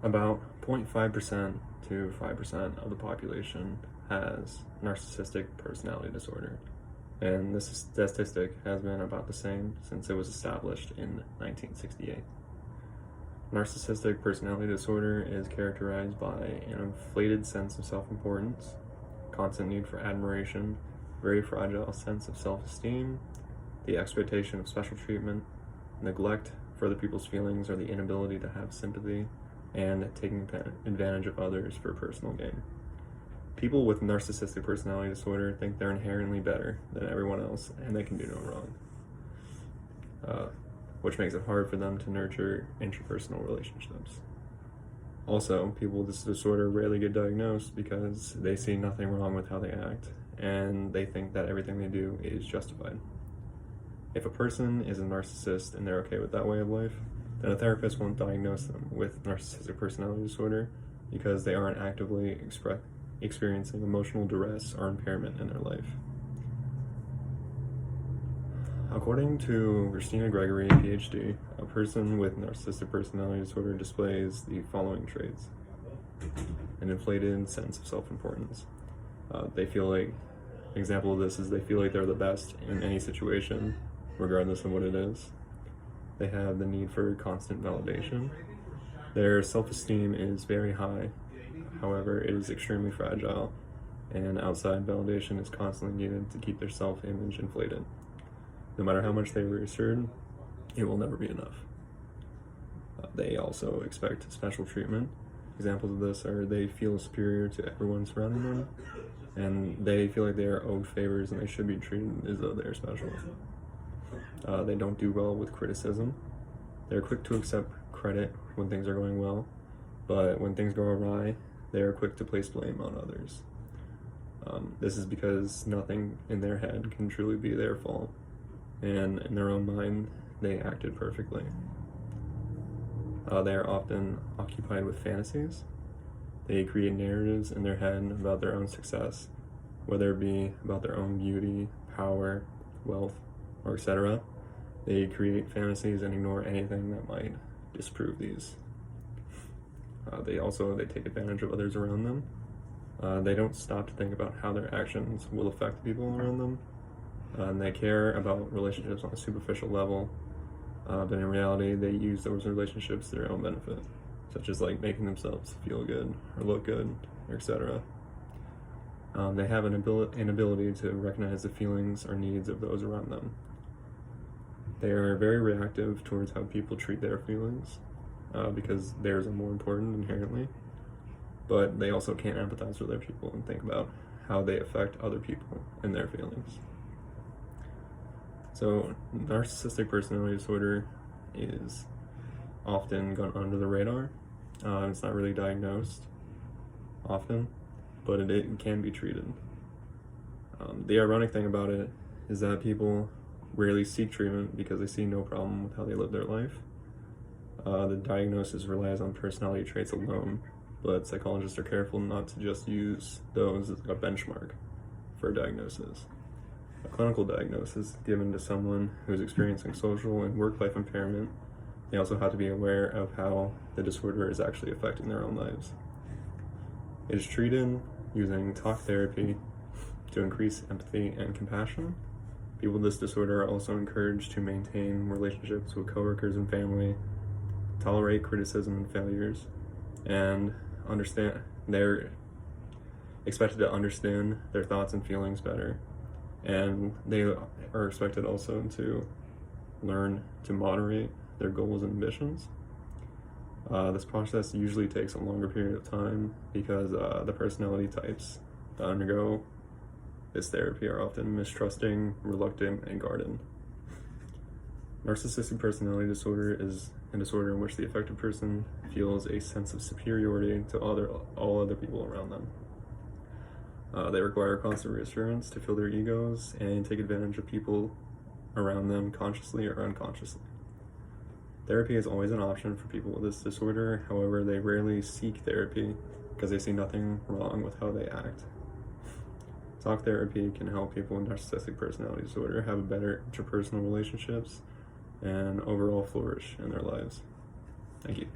About 0.5% to 5% of the population has narcissistic personality disorder, and this statistic has been about the same since it was established in 1968. Narcissistic personality disorder is characterized by an inflated sense of self-importance, constant need for admiration, very fragile sense of self-esteem, the expectation of special treatment, neglect for other people's feelings or the inability to have sympathy, and taking advantage of others for personal gain. People with narcissistic personality disorder think they're inherently better than everyone else and they can do no wrong, which makes it hard for them to nurture interpersonal relationships. Also, people with this disorder rarely get diagnosed because they see nothing wrong with how they act and they think that everything they do is justified. If a person is a narcissist and they're okay with that way of life, then a therapist won't diagnose them with narcissistic personality disorder because they aren't actively experiencing emotional duress or impairment in their life. According to Christina Gregory, PhD, a person with narcissistic personality disorder displays the following traits: an inflated sense of self-importance. They feel like, an example of this is they feel like they're the best in any situation, regardless of what it is. They have the need for constant validation. Their self-esteem is very high, however, it is extremely fragile, and outside validation is constantly needed to keep their self-image inflated. No matter how much they reassert, it will never be enough. They also expect special treatment. Examples of this are they feel superior to everyone surrounding them, and they feel like they are owed favors and they should be treated as though they are special. They don't do well with criticism. They're quick to accept credit when things are going well, but when things go awry, they are quick to place blame on others. This is because nothing in their head can truly be their fault, and in their own mind, they acted perfectly. They are often occupied with fantasies. They create narratives in their head about their own success, whether it be about their own beauty, power, wealth, or etc. They create fantasies and ignore anything that might disprove these. They take advantage of others around them. They don't stop to think about how their actions will affect the people around them. And they care about relationships on a superficial level, but in reality, they use those relationships to their own benefit, such as like making themselves feel good or look good, etc. They have an inability to recognize the feelings or needs of those around them. They are very reactive towards how people treat their feelings, because theirs are more important inherently, but they also can't empathize with other people and think about how they affect other people and their feelings. So narcissistic personality disorder is often gone under the radar. It's not really diagnosed often, but it can be treated. The ironic thing about it is that people rarely seek treatment because they see no problem with how they live their life. The diagnosis relies on personality traits alone, but psychologists are careful not to just use those as a benchmark for a diagnosis. A clinical diagnosis given to someone who is experiencing social and work-life impairment, they also have to be aware of how the disorder is actually affecting their own lives. It is treated using talk therapy to increase empathy and compassion. People with this disorder are also encouraged to maintain relationships with coworkers and family, tolerate criticism and failures, and they're expected to understand their thoughts and feelings better. And they are expected also to learn to moderate their goals and ambitions. This process usually takes a longer period of time because the personality types that undergo this therapy are often mistrusting, reluctant, and guarded. Narcissistic personality disorder is a disorder in which the affected person feels a sense of superiority to all other people around them. They require constant reassurance to fill their egos and take advantage of people around them consciously or unconsciously. Therapy is always an option for people with this disorder, however, they rarely seek therapy because they see nothing wrong with how they act. Talk therapy can help people with narcissistic personality disorder have better interpersonal relationships and overall flourish in their lives. Thank you.